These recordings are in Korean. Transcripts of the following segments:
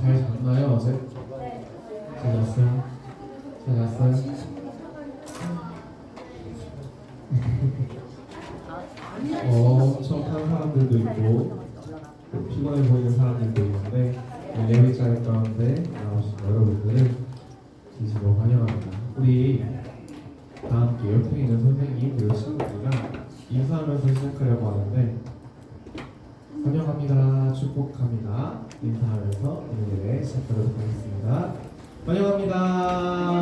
잘 잤나요 어제? 잘 잤어요? 잘 잤어요? 엄청 한 사람들도 있고 또 피곤해 보이는 사람들도 있는데 예배자리 가운데 나오신 여러분들을 진심으로 환영합니다. 우리 다 함께 옆에 있는 선생님 그리고 친구들이랑 인사하면서 시작하려고 하는데 환영합니다, 축복합니다 인사하면서 오늘 예배 시작하도록 하겠습니다. 환영합니다,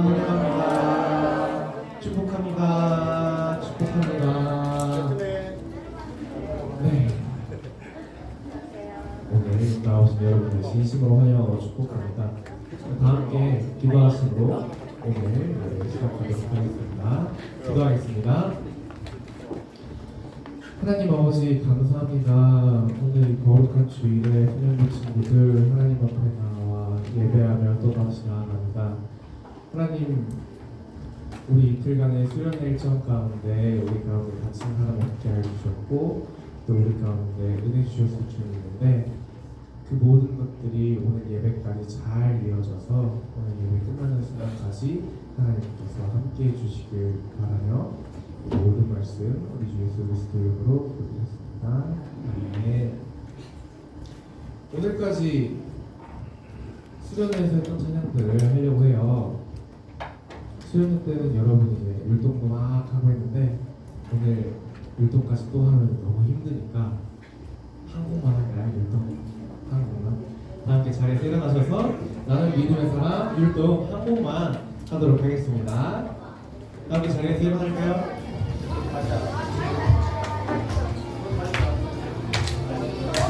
환영합니다, 축복합니다, 축복합니다. 네, 오늘 나오신 여러분들 진심으로 환영하고 축복합니다. 다 함께 기도하시고 오늘 예배 시작하도록 하겠습니다. 기도하겠습니다. 하나님 아버지 감사합니다. 오늘 이 거룩한 주일에 소년부 친구들 하나님 앞에 나와 예배하며 또다시 나아갑니다. 하나님, 우리 이틀간의 수련회 일정 가운데 우리 가운데 다친 사람 없게 해주셨고 또 우리 가운데 은혜 주셨을 줄 믿는데 그 모든 것들이 오늘 예배까지 잘 이어져서 오늘 예배 끝나는 순간까지 하나님께서 함께 해주시길 바라며 모든 말씀 우리 주 예수 그리스도 이름으로 기도드렸습니다. 아멘. 오늘까지 수련회에서 했던 찬양들을 하려고 해요. 수련회 때는 여러분이 이제 율동도 막 하고 했는데 오늘 율동까지 또 하면 너무 힘드니까 한 곡만 할까요? 율동 한 곡만. 다 함께 자리에 일어나셔서 나는 믿음의 사람 율동 한 곡만 하도록 하겠습니다. 다 함께 자리에서 일어날까요?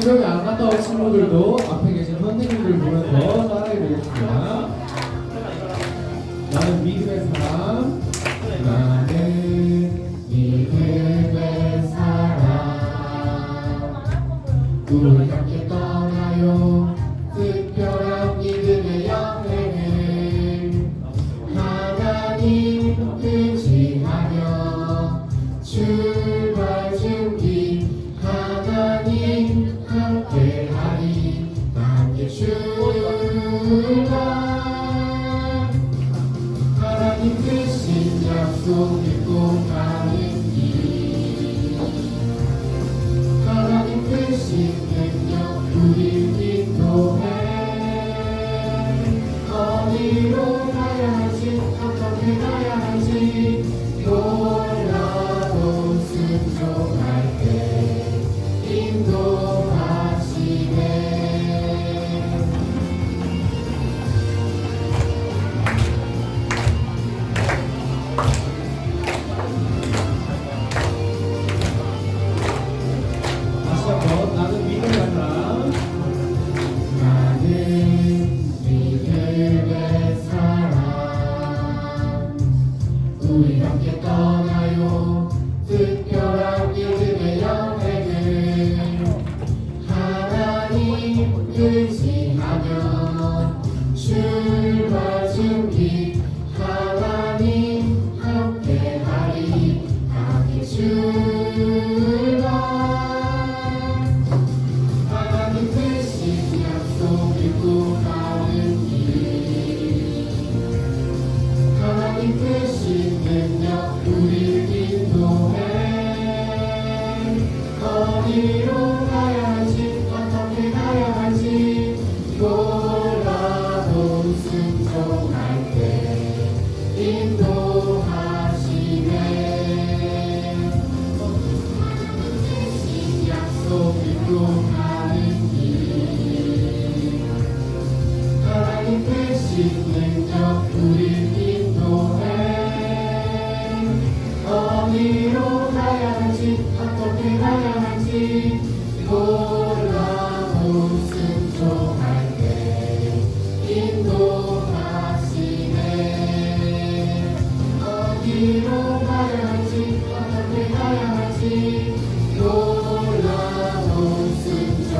수련회 안 갔다 온 친구들도 앞에 계신 선생님들 보면서 따라해 보겠습니다. 나는 믿음의 사람, 나는 믿음의 사람, 우리 함께 떠나요 특별한 믿음의 여행을 하나님 의지하며 출발 준비 하나님 함께하리 함께 출발 하나님 주신 약속 믿고 가는 길 하나님 주신 능력 우릴 인도해 어디로 가야 할지 어떻게 가야 할지 몰라도 순종할 때 인도하시네. 다시 한번 나는 믿음의 사람, 나는 믿음의 사람, 우리 함께 떠나요 특별한 믿음의 여행을 하나님 의지하며 출발 준비 하나님 함께하리 함께 출발 하나님 주신 약속 믿고 가는 길 하나님 주신 능력 우릴 인도해 어디로 가야 할지 어떻게 가야 할지 몰라도 순종할 때 인도하시네. 주신 약속 믿고 가는 길 하나님 주신 능력 우릴 인도해 어디로 가야 할지 어떻게 가야 할지 몰라도 순종할 때 인도하시네. 어디로 가야 할지 어떻게 가야 할지 몰라도 순종할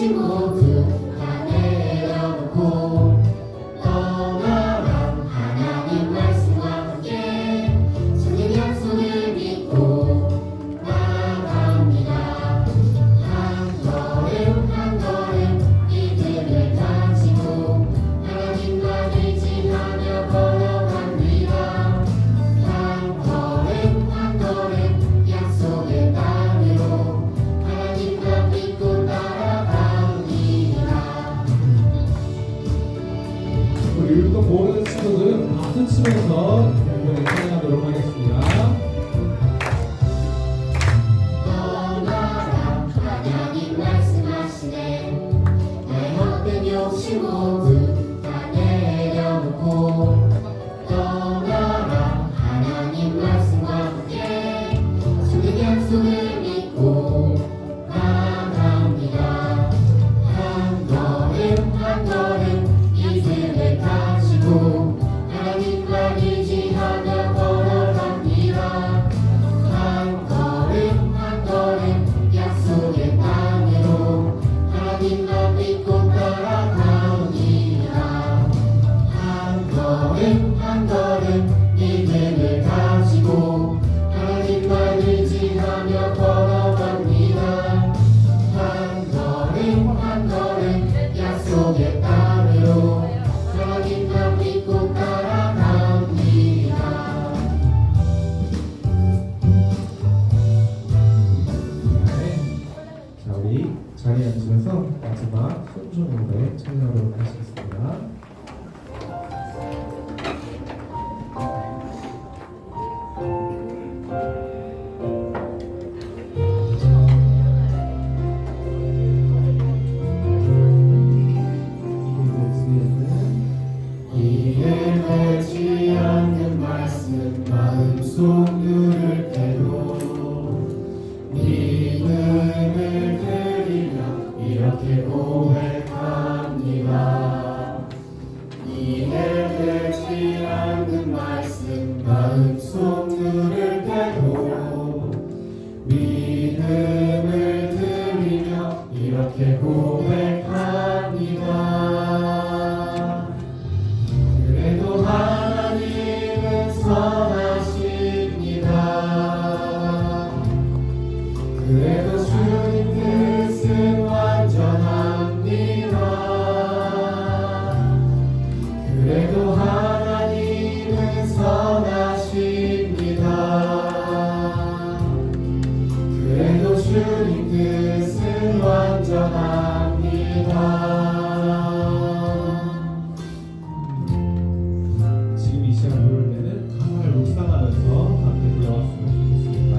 욕심 모두 다 내려놓고 떠나라 하나님 말씀과 함께 주님 약속을 믿고 나갑니다. 한 걸음 한 걸음 믿음을 가지고 하나님만 의지하며 걸어갑니다. 한 걸음 한 걸음 약속의 땅으로 하나님만 믿고 따라갑니다. 우리 율동 모르는 친구들은 박수 치면서 연결을 찬양하도록 하겠습니다. 떠나라 하나님 말씀하시네 내 헛된 욕심 모두 다 내려놓고 떠나라 하나님 말씀과 함께 주님 약속을 믿고 나갑니다. 한 걸음 한 걸음 믿음을 가지고 하나님만 의지하며 걸어갑니다. 한 걸음 한 걸음 약속의 땅으로 하나님만 믿고 따라갑니다. 한 걸음 한 걸음 믿음을 가지고 하나님만 의지하며 걸어갑니다. 한 걸음 한 걸음 약속의 땅으로 하나님만 믿고 따라갑니다. 네. 자, 우리 자리에 앉으셔서 마지막 손주 노래 찬양하도록 하시겠습니다. 이해되지 않는 말씀 마음속 누를 때도 믿음을 드리며 이렇게 고백합니다. 이해되지 않는 말씀 마음속 누를 때도 믿음을 드리며 이렇게 고백합니다. 그래도 하나님은 선하십니다. 그래도 주님 뜻은 완전합니다. 그래도 하나님은 선하십니다. 그래도 주님 뜻은 완전합니다. 지금 이 시간 부를 때는 가사를 묵상하면서 함께 불러왔으면 좋겠습니다.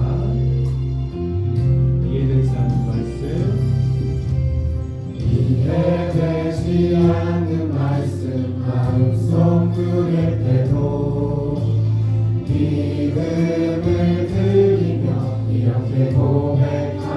이해되지 않는 말씀, 이해되지 않는 말씀 마음속 누릴 때도 믿음을 드리며 이렇게 고백합니다.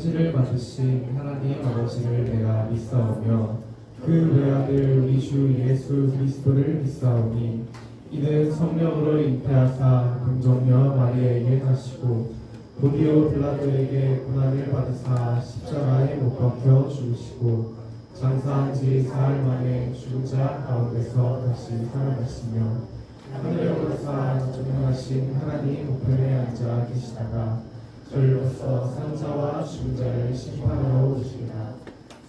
천지를 만드신 하나님 아버지를 내가 믿사오며 그 외아들 우리 주 예수 그리스도를 믿사오니 이는 성령으로 잉태하사 금종녀 마리아에게 하시고 본디오 빌라도에게 고난을 받으사 십자가에 못 박혀 죽으시고 장사한 지 사흘 만에 죽은 자 가운데서 다시 살아나시며 하늘에 오르사 존귀하신 하나님 우편에 앉아 계시다가 저희로서 산자와 죽은 자를 심판하러 오시리라.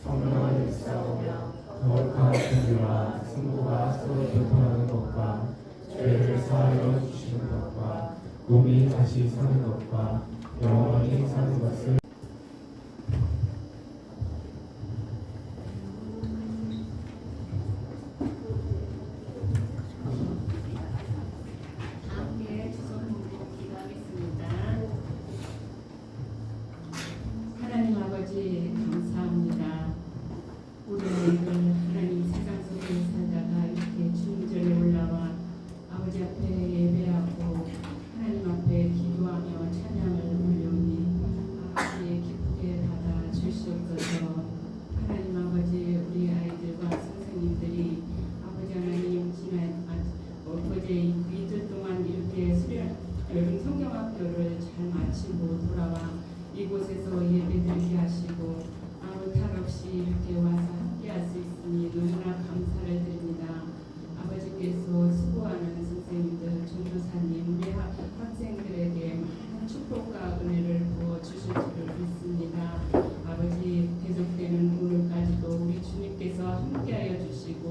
성령을 믿사오며 거룩한 공의와 승부가 서로 교통하는 것과 죄를 사하여 주시는 것과 몸이 다시 사는 것과 영원히 사는 것을 함께 주선문고 기도하겠습니다. 하나님 아버지 감사합니다. 우리는 하나님 세상 속에 살다가 이렇게 주님전에 올라와 아버지 앞에 예배하고 하나님 앞에 기도하며 찬양을 올려오니 아버지 기쁘게 받아 주시옵소서. 하나님 아버지 우리 아이들과 선생님들이 아버지 하나님 지난 어제 이틀 동안 이렇게 수련 여름 성경학교를 잘 마치고 돌아와 이곳에서 예배드리게 하시고 아무 탈 없이 이렇게 와서 함께할 수 있으니 너무나 감사를 드립니다. 아버지께서 수고하는 선생님들, 전도사님, 우리 학생들에게 많은 축복과 은혜를 부어 주실 줄 믿습니다. 아버지 계속되는 오늘까지도 우리 주님께서 함께하여 주시고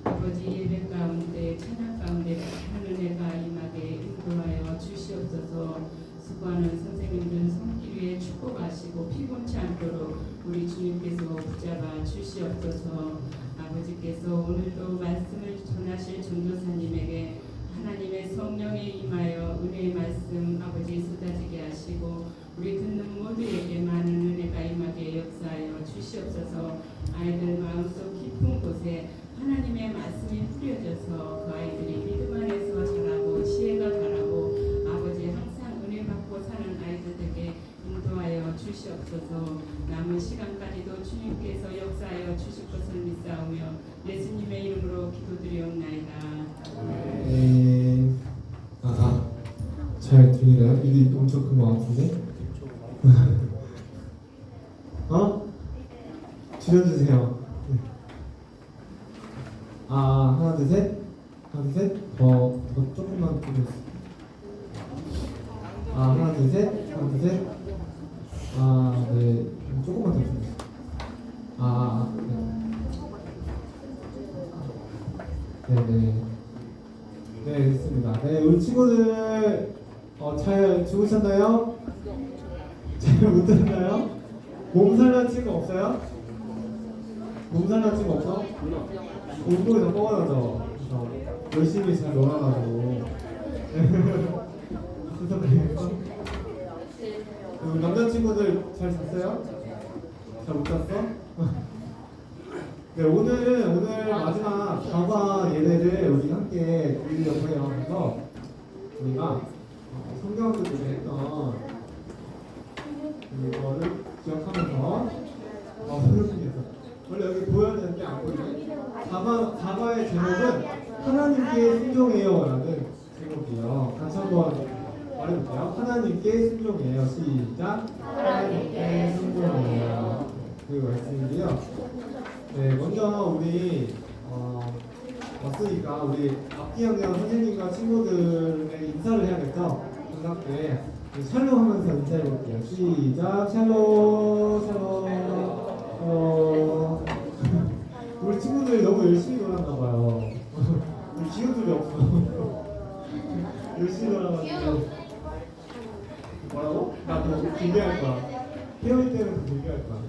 아버지 예배 가운데 찬양 가운데 큰 은혜가 임하게 인도하여 주시옵소서. 수고하는 선생님들 손길 위에 축복하시고 피곤치 않도록 우리 주님께서 붙잡아 주시옵소서. 아버지께서 오늘도 말씀을 전하실 전도사님에게 하나님의 성령이 임하여 은혜의 말씀 아버지 쏟아지게 하시고 우리 듣는 모두에게 많은 은혜가 임하게 역사하여 주시옵소서. 아이들 마음속 깊은 곳에 하나님의 말씀이 뿌려져서 그 아이들이 믿음 안에서 자라고 지혜가 바라고 아버지 항상 은혜 받고 사는 아이들에게 인도하여 주시옵소서. 남은 시간까지도 주님께서 역사하여 주실 것을 믿사오며 예수님의 이름으로 기도드리옵나이다. 네. 잘 들리나요? 입이 엄청 큰 것 같은데? 줄여주세요. 하나 둘 셋. 하나 둘 셋. 더 조금만 줄여주세요. 하나 둘 셋. 하나 둘 셋. 네. 조금만 더 줄여주세요. 네네. 네, 됐습니다. 네, 우리 친구들 잘 죽으셨나요? 잘 못 들었나요? 몸살난 친구 없어요? 몸살난 친구 없어? 운동이 다 뻐근하죠? 열심히 잘 놀아가지고 남자친구들 잘 잤어요? 잘 못 잤어? 네, 오늘 마지막 다과 예배를 우리 함께 드리려고 해요. 그래서 우리가 성경학교 때 했던 이거를 기억하면서 선생님께서 원래 여기 보여야 되는데 안 보이네. 다과의 제목은 하나님께 순종해요라는 제목이에요. 같이 한번 말해볼게요. 하나님께 순종해요. 시작. 하나님께 순종해요. 그 말씀인데요. 네, 먼저 우리 왔으니까 우리 앞뒤 학년 선생님과 친구들에게 인사를 해야겠죠? 반갑게 샬롬 하면서 인사해 볼게요. 시작. 샬롬 샬롬 우리 친구들이 너무 열심히 놀았나 봐요. 우리 기억들이 없어. 열심히 놀아가지고 뭐라고? 나 더 길게 할 거야. 헤어질 때는 더 길게 할 거야.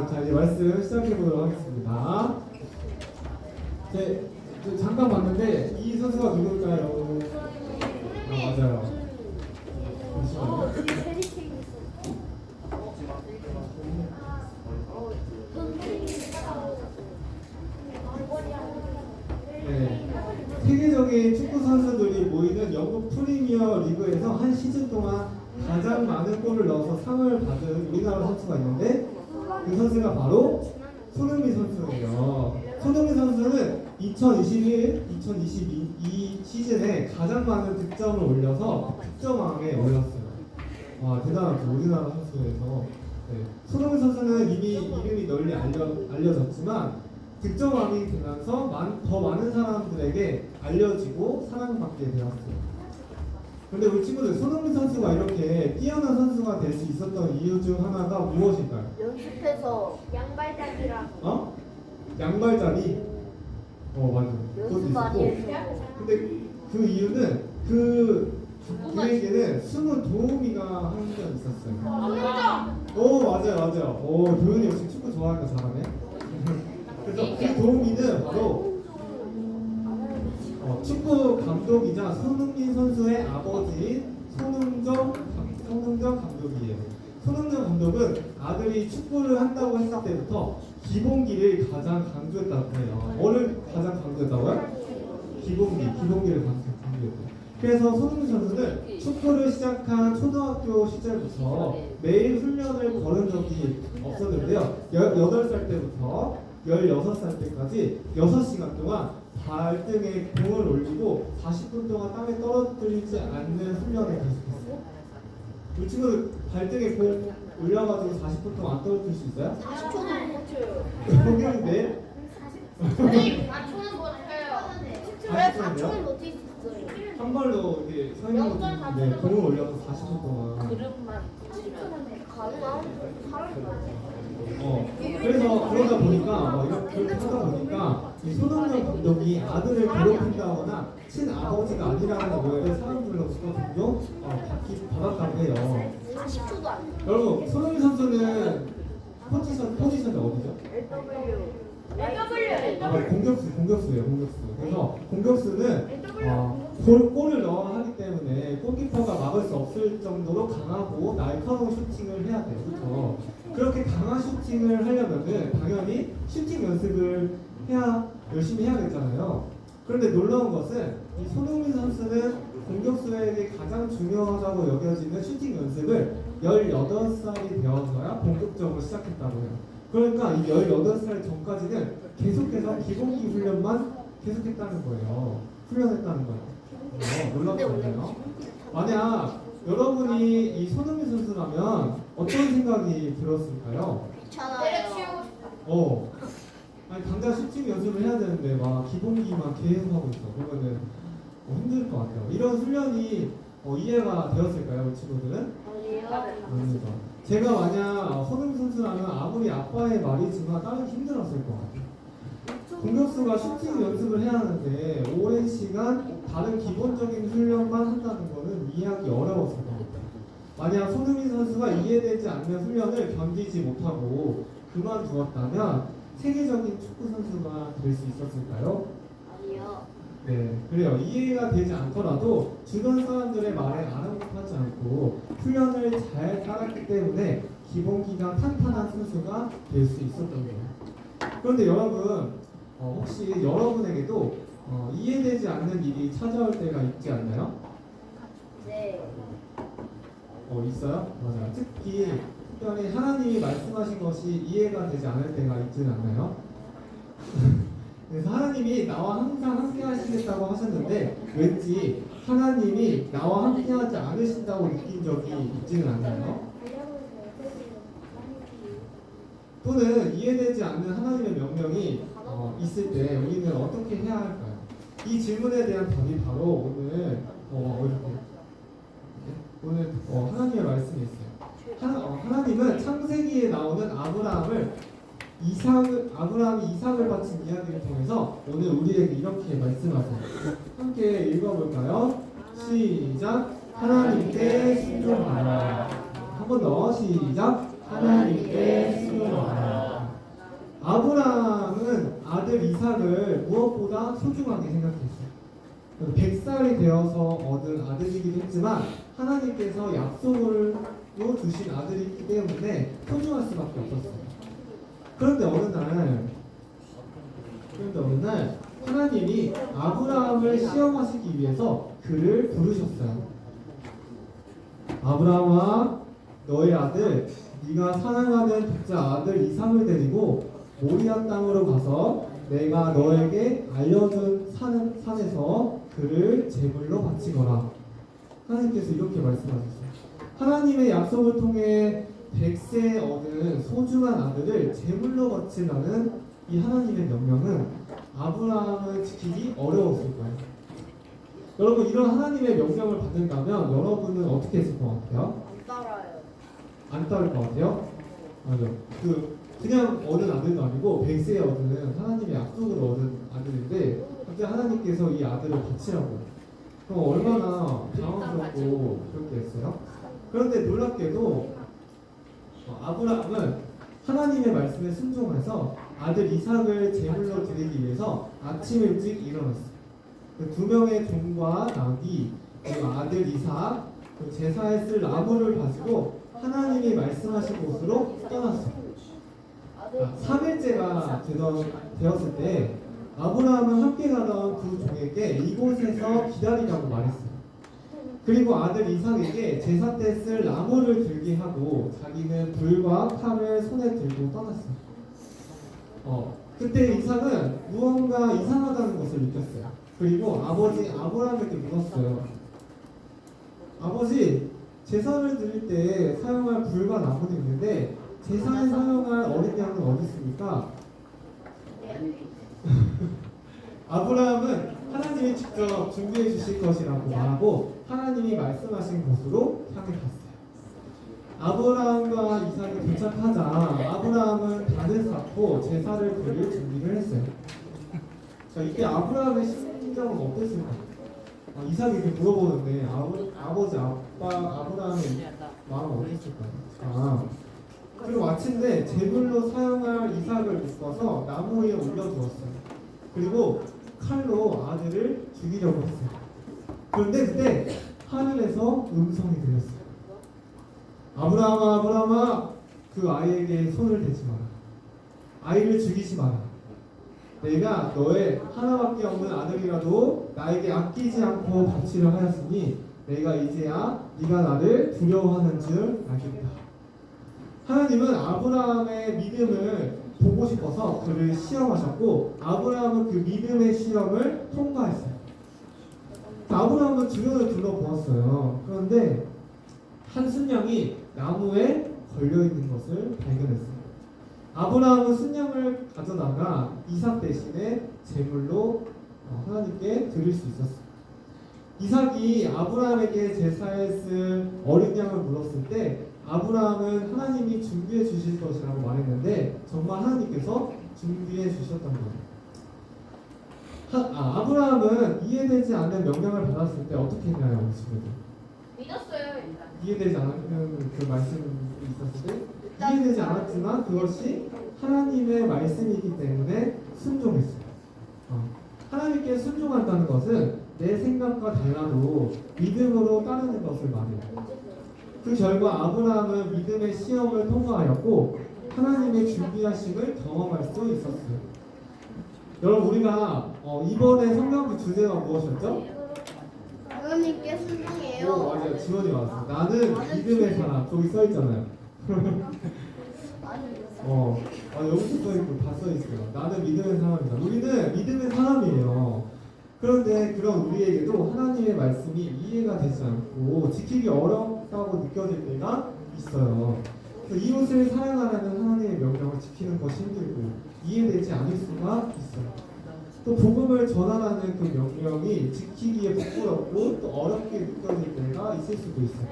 자 이제 말씀 시작해 보도록 하겠습니다. 잠깐 봤는데 이 선수가 누굴까요? 맞아요. 잠시만요. 네, 세계적인 축구 선수들이 모이는 영국 프리미어 리그에서 한 시즌 동안 가장 많은 골을 넣어서 상을 받은 우리나라 선수가 있는데 그 선수가 바로 손흥민 선수예요. 손흥민 선수는 2021, 2022 시즌에 가장 많은 득점을 올려서 득점왕에 올랐어요. 와, 대단하죠. 우리나라 선수에서. 네. 손흥민 선수는 이미 이름이 널리 알려졌지만 득점왕이 되면서 더 많은 사람들에게 알려지고 사랑받게 되었어요. 근데 우리 친구들, 손흥민 선수가 이렇게 뛰어난 선수가 될 수 있었던 이유 중 하나가 무엇일까요? 연습해서 양발잡이랑 어? 양발잡이? 맞아. 그것도 연습 많이 있었고. 해서 근데 그 이유는 그에게는 숨은 도우미가 한 명 있었어요. 맞아요. 도윤이 역시 축구 좋아하니까 잘하네. 그래서 그 도우미는 바로 축구 감독이자 손흥민 선수의 아버지인 손흥정 감독이에요. 손흥정 감독은 아들이 축구를 한다고 했을 때부터 기본기를 가장 강조했다고 해요. 뭐를 가장 강조했다고요? 기본기를 강조했대요. 그래서 손흥민 선수는 축구를 시작한 초등학교 시절부터 매일 훈련을 거른 적이 없었는데요. 18살 때부터 16살 때까지 6시간 동안 발등에 공을 올리고 40분 동안 땅에 떨어뜨리지 않는 훈련을 계속했어요. 우리 친구들 발등에 공 올려가지고 40분 동안 안 떨어뜨릴 수 있어요? 40초는 못 쳐요. 공격인데? 선생님, 4초는 못 쳐요. 왜 4초는 못 칠 수 있어요? 한 발로 이렇게 서 있는 건데 공을 올려서 40분 동안. 그릇만 치면 가능한 사람이 그래서 그러다 보니까 이렇게 하다 보니까 이 손흥민 감독이 아들을 괴롭힌다거나 친아버지가 아니라는 거에 사람들로부터 종종 받았다고 해요. 40초도 안 돼. 여러분, 손흥민 선수는 포지션이 어디죠? 공격수예요. 그래서 공격수는 골을 넣어야 하기 때문에 골키퍼가 막을 수 없을 정도로 강하고 날카로운 슈팅을 해야 돼요. 그렇죠? 그렇게 강한 슈팅을 하려면은 당연히 슈팅 연습을 열심히 해야겠잖아요. 그런데 놀라운 것은 이 손흥민 선수는 공격수에게 가장 중요하다고 여겨지는 슈팅 연습을 18살이 되어서야 본격적으로 시작했다고 해요. 그러니까 이 18살 전까지는 계속해서 기본기 훈련만 계속했다는 거예요. 훈련했다는 거예요. 놀랍지 않나요? 만약 여러분이 이 손흥민 선수라면 어떤 생각이 들었을까요? 괜찮아요. 아니 당장 슈팅 연습을 해야 되는데 막 기본기만 계속 하고 있어. 그러면은 힘들 것 같아요. 이런 훈련이 이해가 되었을까요, 우리 친구들은? 아닙니다. 제가 만약 손흥민 선수라면 아무리 아빠의 말이지만 따르기 힘들었을 것 같아요. 공격수가 슈팅 연습을 해야 하는데 오랜 시간 다른 기본적인 훈련만 한다는 것은 이해하기 어려웠을 것 같아요. 만약 손흥민 선수가 이해되지 않는 훈련을 견디지 못하고 그만두었다면 세계적인 축구 선수가 될 수 있었을까요? 아니요. 네, 그래요. 이해가 되지 않더라도 주변 사람들의 말에 아랑곳하지 않고 훈련을 잘 따랐기 때문에 기본기가 탄탄한 선수가 될 수 있었던 거예요. 그런데 여러분, 혹시 여러분에게도 이해되지 않는 일이 찾아올 때가 있지 않나요? 네. 있어요? 맞아요. 특별히 하나님이 말씀하신 것이 이해가 되지 않을 때가 있지는 않나요? 그래서 하나님이 나와 항상 함께 하시겠다고 하셨는데 왠지 하나님이 나와 함께 하지 않으신다고 느낀 적이 있지는 않나요? 또는 이해되지 않는 하나님의 명령이 있을 때 우리는 어떻게 해야 할까요? 이 질문에 대한 답이 바로 오늘 하나님의 말씀이 있어요. 하나님은 창세기에 나오는 아브라함이 이삭을 바친 이야기를 통해서 오늘 우리에게 이렇게 말씀하세요. 함께 읽어볼까요? 시작. 하나님께 순종하라. 한 번 더 시작. 하나님께 순종하라. 아브라함은 아들 이삭을 무엇보다 소중하게 생각했어요. 100살이 되어서 얻은 아들이기도 했지만 하나님께서 약속으로 주신 아들이기 때문에 소중할 수밖에 없었어요. 그런데 어느 날 하나님이 아브라함을 시험하시기 위해서 그를 부르셨어요. 아브라함아 너의 아들 네가 사랑하는 독자 아들 이삭을 데리고 모리아 땅으로 가서 내가 너에게 알려준 산에서 그를 제물로 바치거라. 하나님께서 이렇게 말씀하셨어요. 하나님의 약속을 통해 100세에 얻은 소중한 아들을 제물로 바치라는 이 하나님의 명령은 아브라함을 지키기 어려웠을 거예요. 여러분 이런 하나님의 명령을 받는다면 여러분은 어떻게 했을 것 같아요? 안 따라요. 안 따를 것 같아요? 맞아요. 그냥 얻은 아들도 아니고 100세에 얻은 하나님의 약속으로 얻은 아들인데 갑자기 하나님께서 이 아들을 바치라고. 그럼 얼마나 당황스럽고 그렇게 했어요? 그런데 놀랍게도 아브라함은 하나님의 말씀에 순종해서 아들 이삭을 제물로 드리기 위해서 아침 일찍 일어났어요. 그 두 명의 종과 나귀 그리고 아들 이삭 그 제사에 쓸 나무를 가지고 하나님이 말씀하신 곳으로 떠났어요. 3일째가 되었을 때 아브라함은 함께 가던 두 종에게 이곳에서 기다리라고 말했어요. 그리고 아들 이삭에게 제사 때 쓸 나무를 들게 하고 자기는 불과 칼을 손에 들고 떠났어요. 그때 이삭은 무언가 이상하다는 것을 느꼈어요. 그리고 아버지 아브라함에게 물었어요. 아버지, 제사를 드릴 때 사용할 불과 나무는 있는데 제사에 사용할 어린 양은 어디 있습니까? 아브라함은 하나님이 직접 준비해 주실 것이라고 말하고 하나님이 말씀하신 곳으로 향해 갔어요. 아브라함과 이삭이 도착하자 아브라함은 단을 쌓고 제사를 드릴 준비를 했어요. 자, 이때 아브라함의 심정은 어땠을까요? 이삭이 이렇게 물어보는데 아버지 아빠 아브라함의 마음은 어땠을까요? 그리고 마침내 제물로 사용할 이삭을 묶어서 나무 위에 올려두었어요. 그리고 칼로 아들을 죽이려고 했어요. 그런데 그때 하늘에서 음성이 들렸어요. 아브라함아 아브라함아 그 아이에게 손을 대지 마라. 아이를 죽이지 마라. 내가 너의 하나밖에 없는 아들이라도 나에게 아끼지 않고 바치려 하였으니 내가 이제야 네가 나를 두려워하는 줄 알겠다. 하나님은 아브라함의 믿음을 보고 싶어서 그를 시험하셨고 아브라함은 그 믿음의 시험을 통과했어요. 아브라함은 주변을 둘러보았어요. 그런데 한 순양이 나무에 걸려있는 것을 발견했어요. 아브라함은 순양을 가져다가 이삭 대신에 제물로 하나님께 드릴 수 있었어요. 이삭이 아브라함에게 제사에 쓸 어린 양을 물었을 때 아브라함은 하나님이 준비해 주실 것이라고 말했는데 정말 하나님께서 준비해 주셨던 거예요. 아브라함은 이해되지 않는 명령을 받았을 때 어떻게 했나요, 우리 친구들? 믿었어요 일단. 이해되지 않는 그 말씀이 있었을 때 이해되지 않았지만 그것이 하나님의 말씀이기 때문에 순종했어요. 하나님께 순종한다는 것은 내 생각과 달라도 믿음으로 따르는 것을 말해요. 그 결과 아브라함은 믿음의 시험을 통과하였고 하나님의 준비하심을 경험할 수 있었어요. 여러분 우리가 이번에 성경의 주제가 무엇이었죠? 하나님께 순종해요. 맞아요. 지원이 왔어. 나는 믿음의 사람. 저기 써 있잖아요. 여기서 써 있고 다 써 있어요. 나는 믿음의 사람이다. 우리는 믿음의 사람이에요. 그런데 그런 우리에게도 하나님의 말씀이 이해가 되지 않고 지키기 어렵다고 느껴질 때가 있어요. 이웃을 사랑하라는 하나님의 명령을 지키는 것이 힘들고 이해되지 않을 수가 있어요. 또 복음을 전하라는 그 명령이 지키기에 부끄럽고 또 어렵게 느껴질 때가 있을 수도 있어요.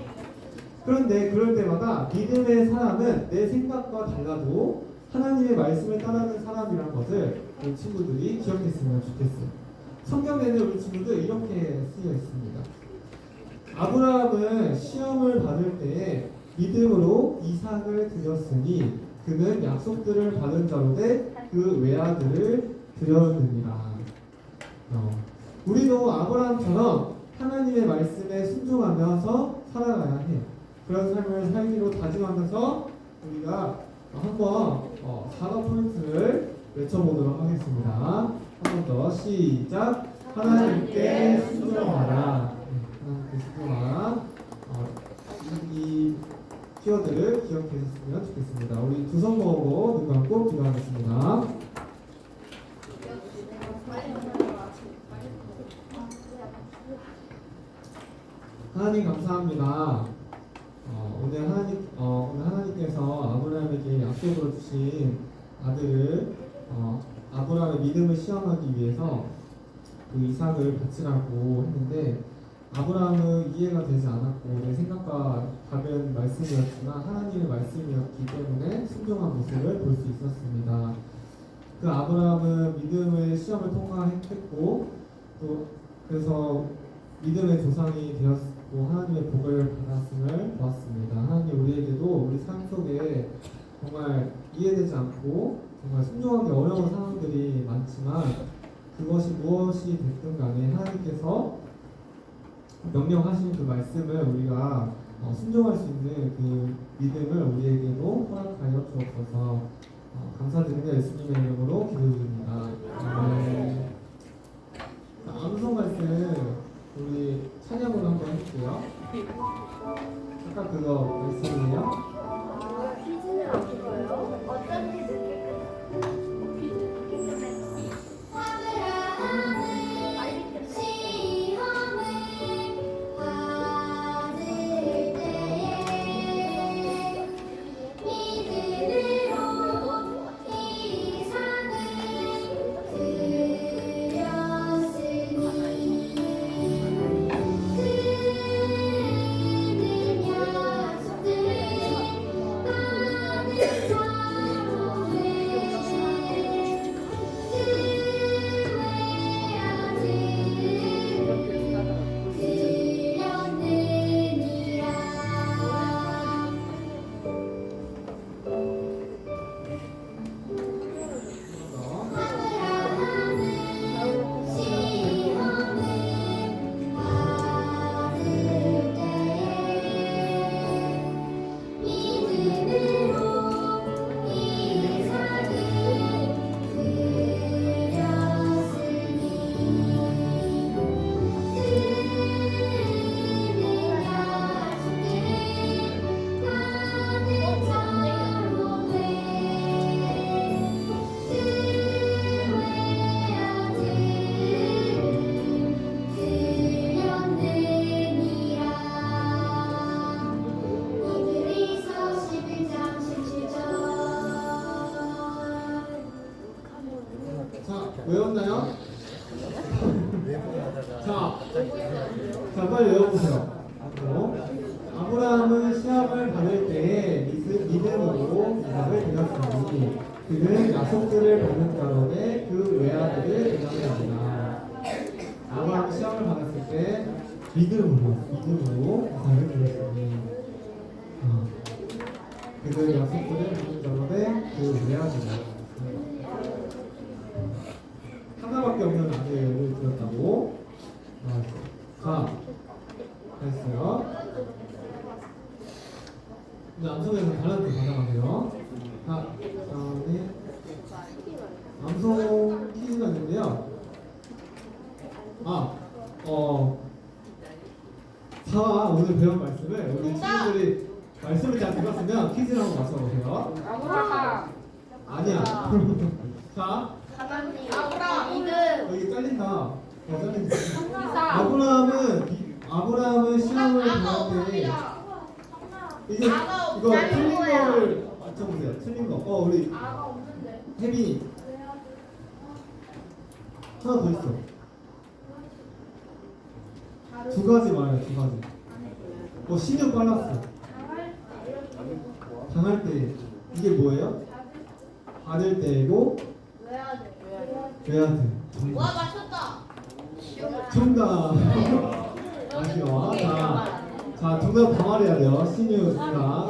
그런데 그럴 때마다 믿음의 사람은 내 생각과 달라도 하나님의 말씀을 따르는 사람이라는 것을 우리 친구들이 기억했으면 좋겠어요. 성경에는 우리 친구들 이렇게 쓰여 있습니다. 아브라함은 시험을 받을 때에 믿음으로 이삭을 드렸으니 그는 약속들을 받은 자로되 그 외아들을 드렸느니라. 우리도 아브라함처럼 하나님의 말씀에 순종하면서 살아가야 해요. 그런 삶을 살기로 다짐하면서 우리가 한번 4가 포인트를 외쳐보도록 하겠습니다. 한 번 더 시작. 하나님께 순종하라. 하나님께 순종하라. 것들을 기억해 주셨으면 좋겠습니다. 우리 두 손 모으고 눈 감고 기도하겠습니다. 하나님 감사합니다. 오늘 하나님께서 아브라함에게 약속으로 주신 아들을 아브라함의 믿음을 시험하기 위해서 그 이삭을 바치라고 했는데 아브라함은 이해가 되지 않았고 내 생각과 다른 말씀이었지만 하나님의 말씀이었기 때문에 순종한 모습을 볼 수 있었습니다. 그 아브라함은 믿음의 시험을 통과했고 또 그래서 믿음의 조상이 되었고 하나님의 복을 받았음을 보았습니다. 하나님 우리에게도 우리 삶 속에 정말 이해되지 않고 정말 순종하기 어려운 상황들이 많지만 그것이 무엇이 됐든 간에 하나님께서 명령하신 그 말씀을 우리가 순종할 수 있는 그 믿음을 우리에게도 허락하여 주옵소서. 감사드리며 예수님의 이름으로 기도드립니다. 네. 암송 말씀 우리 찬양으로 한번 해볼게요. 아까 그거 말씀이에요? 퀴즈는 안 거예요? 어떤 퀴즈? 외웠나요? 자, 빨리 외워보세요. 아브라함은 시험을 받을 때에 믿음으로 이삭을 드렸으니 그는 약속들을 받는 가운데 그 외아들을 대장합니다. 아브라함은 시험을 받았을 때 믿음으로 이삭을 드렸으니 그는 약속들을 받는 가운데 그 외아들을 하나밖에 없는 아들을 드렸다고 나왔어요. 자, 됐어요. 이제 암송에서 달란트 받아가세요. 자, 다음에 암송 퀴즈가 있는데요. 오늘 배운 말씀을 우리 친구들이 말씀을 잘 들었으면 퀴즈를 한번 맞춰보세요. 아니야. 자, 여기 잘린다. 잘린다. 아브라함은 시험을 당할 때 이제 이거 틀린 거를 맞춰보세요. 틀린 거. 우리 혜빈이 하나 더 있어. 두 가지 말해요. 두 가지. 신경 빨랐어. 당할 때 이게 뭐예요? 받을 때이고 외아들. 와 맞췄다. 정답. 아쉬워. 자, 정답 다 말해야 돼요. 신유 정답.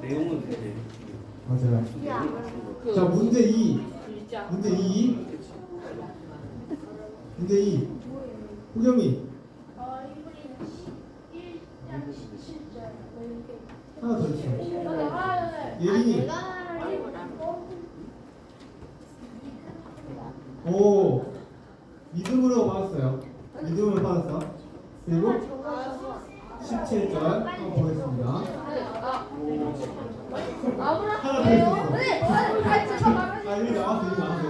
내용은 되게 맞아요. 자, 문제 2. 문제 2. 호겸이 하나 더 있어. 예린이. 오, 믿음으로 받았어요. 믿음으로 받았어. 그리고 17절 한번 보겠습니다. 하나 더 있었어.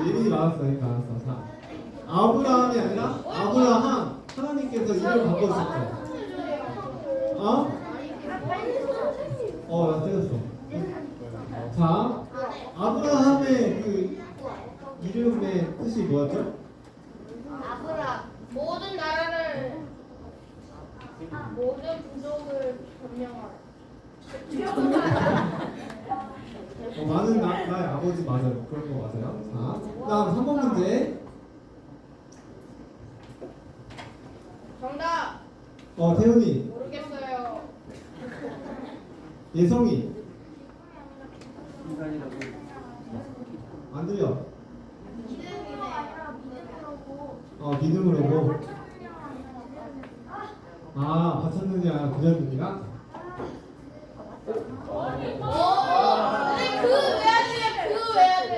이미 나왔어. 자, 아브라함이 아니라 아브라함. 하나님께서 이름을 바꿔주셨죠. 나 틀렸어. 자, 아브라함의 그 이름의 뜻이 뭐였죠? 모든 나라를 모든 부족을 점령하라. 많은 나의 아버지 맞아요. 그런 거 맞아요. 자, 다음 3번 문제. 정답 태훈이, 모르겠어요. 예성이. 안 들려. 믿음으로고. 받쳤느냐, 그렸느니가? 근데 그 외야 돼.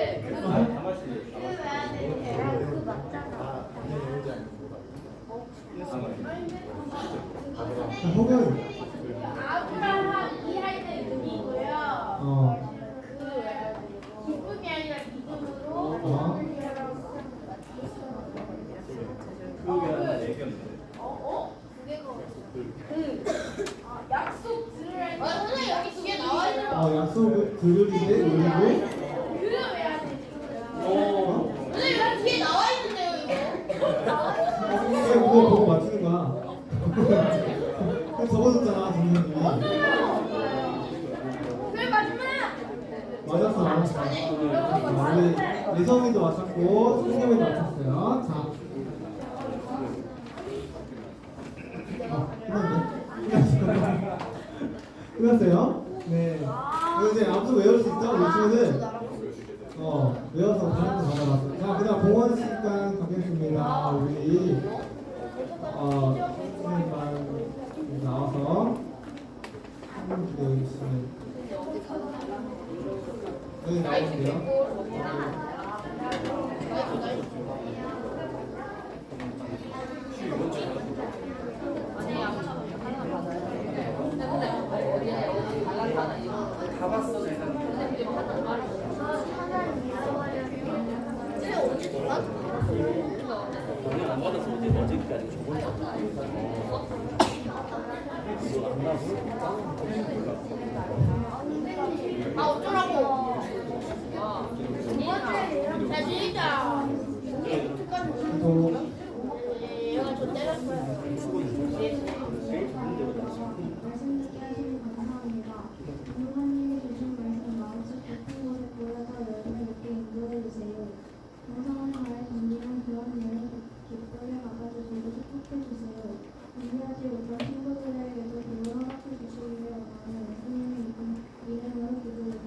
혹은 아브라함 이할 때 의미고요. 그 외야 돼. 기쁨이 아니라 믿음으로. 약속 들으라. 선생님 여기 두 개 나와 있는 거. 약속을 들으리되 의리고. 그 외야 돼. 선생님 여기 뒤에 나와 있는데요 이거. 그거 보고 맞추는 거야. 적어줬잖아, 선생님이. 그래 마지막. 맞았어. 우리 예성이도 맞췄고, 승겸이도 맞췄어요. 자. 끝났어요? 네. 이제 아무튼 외울 수 있죠? 이 친구는 외워서 다른 거 받아봤어요. 자, 그다음 공원 시간 가겠습니다. 우리 선생님만 나와서 배우시면 여기 나오세요. 안 받아서 어제까지 저번에 어쩌라고. 자 진짜. 얘가 저 때렸어요. 말씀듣게 하시니 감사합니다. 부모님이 주신 말씀 마음속 깊은 곳에 보여서 열매 맺게 인도해 주세요. 정성을 다해 준비한 그런 여행 기쁨을 막아주시고 축복해 주세요. 준비하지 못한 친구들에게도 기도 허락해 주시기를 원하는 예수님의 이름으로 기도드립니다.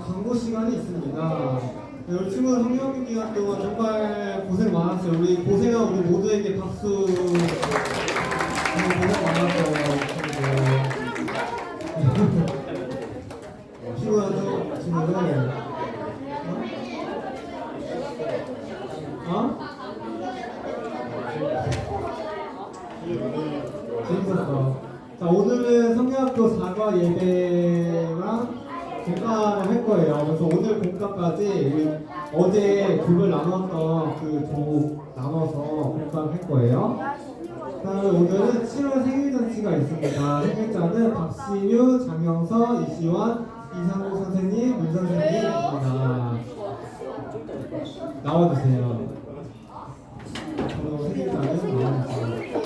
광고 시간이 있습니다. 우리 친구들 성경 기간 동안 정말 고생 많았어요. 우리 고생한 우리 모두에게 박수. 고생 많았어요. 피곤하죠? 친구들. 재밌었어. 자, 오늘은 성경학교 4과 예배랑 공과를 할 거예요. 그래서 오늘 공과까지 우리 어제 그걸 나눴던 그 조 나눠서 공과를 할 거예요. 그다음에 오늘은 7월 생일잔치가 있습니다. 생일자는 박신유, 장영서, 이시환, 이상국 선생님, 문 선생님입니다. 나와주세요. 그럼 생일자는 나와주세요.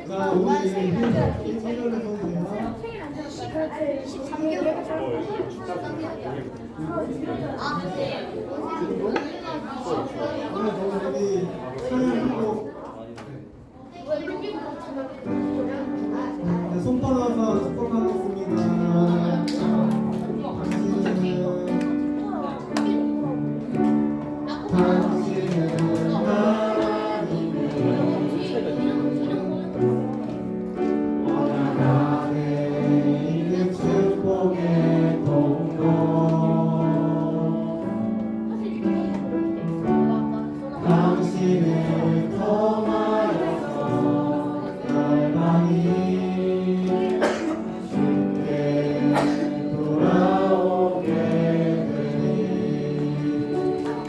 자, 우리 생일을 보세요. 13개월. 아, 오늘 너무 여기 촬영하고 네, 손 뻗어서 축복하겠습니다. 당신은 하나님의 원하간에 있는 축복의 통로 당신을 통하여서 날마이 주께 돌아오게 되니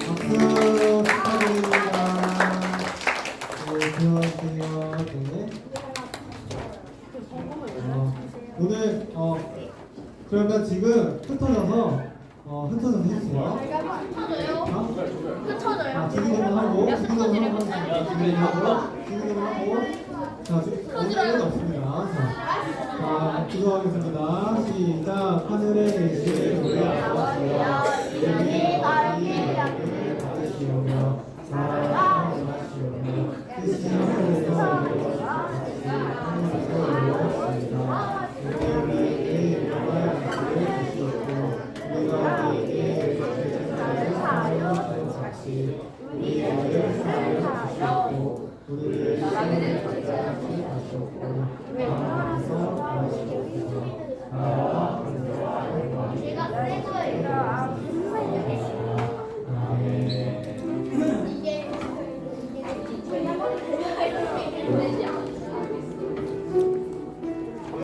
박수 축하드립니다. 네, 들어가세요. 네. 오늘 그러면 지금 흩어져서 해주세요. 흩어져요? 지기대로 하고 자, 오늘은 없습니다. 자, 기도하겠습니다. 시작. 하늘에 계신